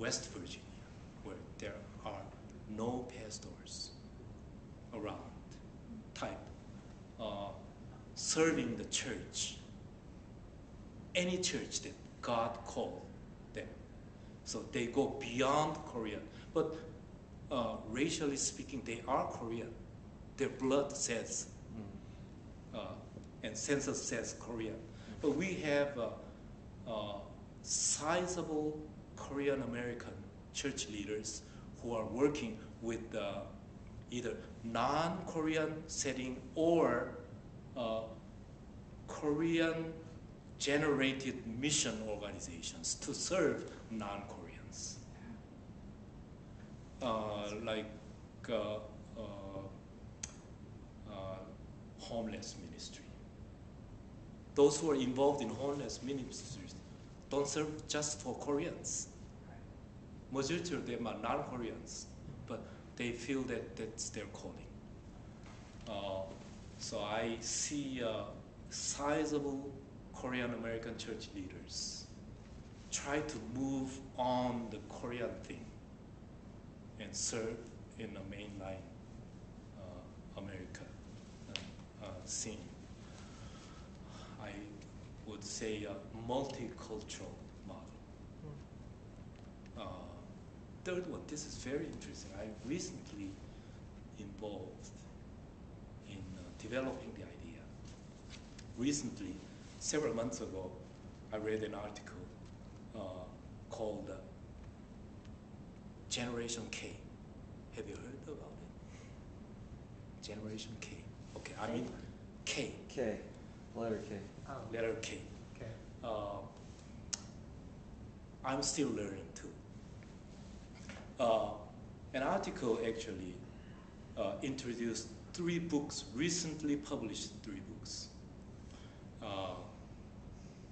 West Virginia, where there are no pastors around, type, serving the church, any church that God called them. So they go beyond Korean. But racially speaking, they are Korean. Their blood says, and census says Korean. But we have sizable Korean American church leaders who are working with either non-Korean setting or Korean generated mission organizations to serve non-Koreans. Like homeless ministry. Those who are involved in homeless ministries don't serve just for Koreans. Majority of them are non-Koreans, but they feel that that's their calling. So I see sizable Korean American church leaders try to move on the Korean thing and serve in the mainline America scene. I would say a multicultural model. Third one, this is very interesting. I recently involved in developing the idea. Recently, several months ago, I read an article called Generation K. Have you heard about it? Generation K. Okay, I mean K. K. Letter K. Oh. Letter K. Okay. I'm still learning too. An article actually introduced 3 books, recently published 3 books.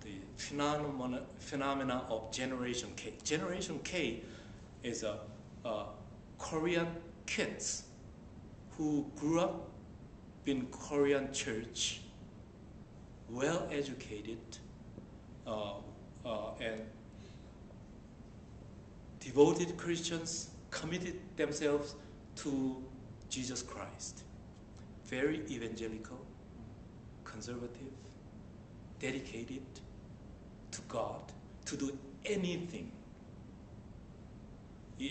The phenomena of Generation K. Generation K is a Korean kids who grew up in Korean church, well educated, and devoted Christians, committed themselves to Jesus Christ. Very evangelical, conservative, dedicated to God, to do anything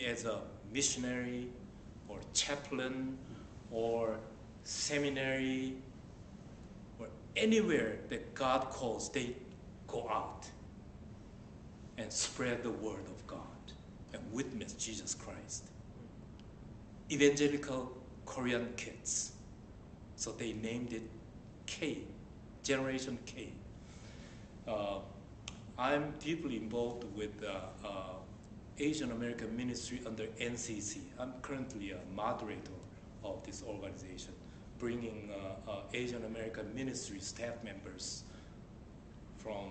as a missionary or chaplain or seminary or anywhere that God calls, they go out and spread the word of God and witness Jesus Christ. Evangelical Korean kids. So they named it K, Generation K. I'm deeply involved with Asian American ministry under NCC. I'm currently a moderator of this organization, bringing Asian American ministry staff members from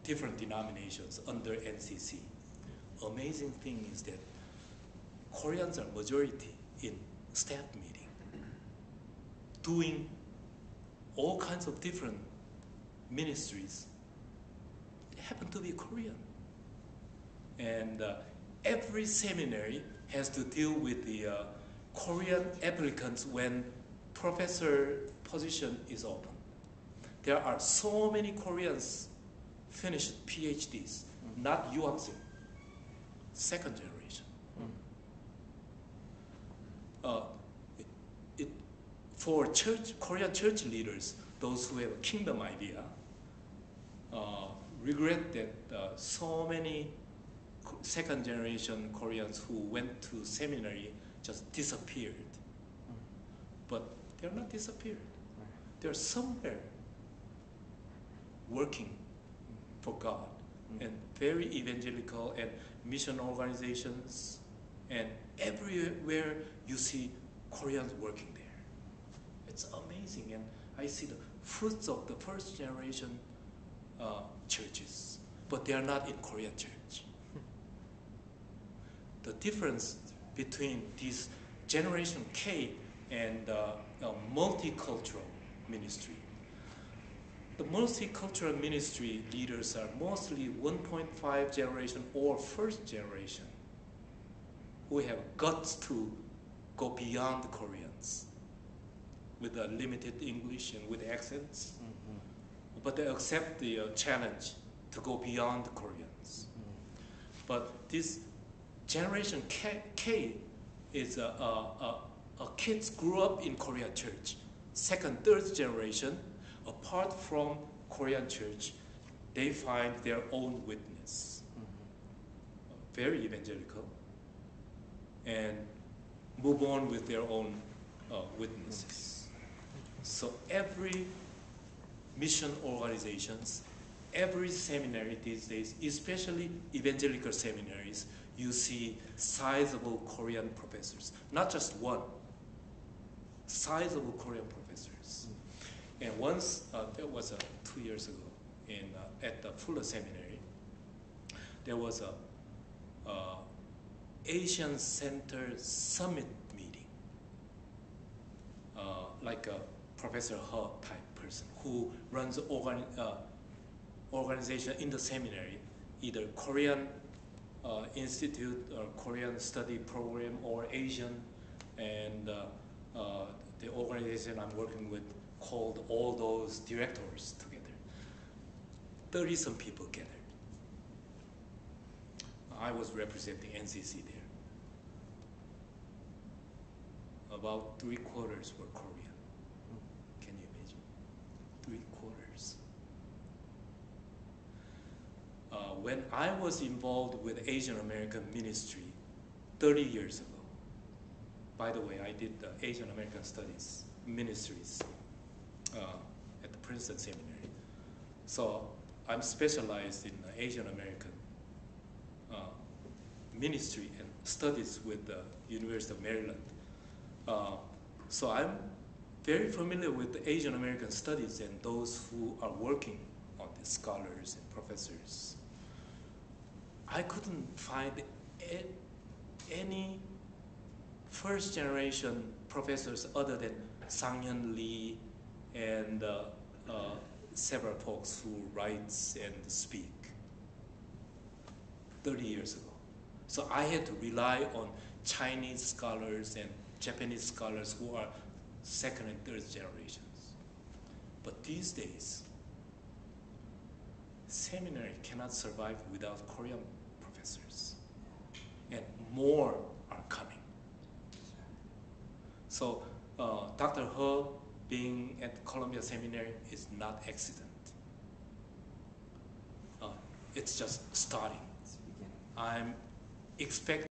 different denominations under NCC. Amazing thing is that Koreans are majority in staff meeting, doing all kinds of different ministries. They happen to be Korean. And every seminary has to deal with the Korean applicants when professor position is open. There are so many Koreans finished PhDs, not 유학생, second generation. For Korean church leaders, those who have a kingdom idea, regret that so many second generation Koreans who went to seminary just disappeared. But they're not disappeared. They're somewhere working for God, and very evangelical and mission organizations, and everywhere you see Koreans working there. It's amazing, and I see the fruits of the first generation churches, but they are not in Korean church. The difference between this Generation K and multicultural ministry. The multicultural ministry leaders are mostly 1.5 generation or first generation who have guts to go beyond Koreans with a limited English and with accents, but they accept the challenge to go beyond Koreans. But this generation K is kids grew up in Korean church. Second, third generation, apart from Korean church, they find their own witness. Very evangelical, and move on with their own witnesses. So every mission organizations, every seminary these days, especially evangelical seminaries, you see sizable Korean professors, not just one, sizable Korean professors. And once, that was 2 years ago, at the Fuller Seminary, there was a Asian Center Summit meeting, like a Professor He type person who runs organization in the seminary, either Korean Institute or Korean Study Program or Asian, and the organization I'm working with called all those directors together. 30-some people gathered. I was representing NCC there. About 3/4 were Korean. Can you imagine? 3/4. When I was involved with Asian American ministry 30 years ago, by the way, I did the Asian American Studies ministries at the Princeton Seminary. So I'm specialized in Asian American ministry and studies with the University of Maryland. So I'm very familiar with the Asian American studies and those who are working on the scholars and professors. I couldn't find any first generation professors other than Sang-Hyun Lee and several folks who writes and speak 30 years ago. So I had to rely on Chinese scholars and Japanese scholars who are second and third generations. But these days, seminary cannot survive without Korean professors. And more are coming. So Dr. He being at Columbia Seminary is not accident. It's just starting. I'm expecting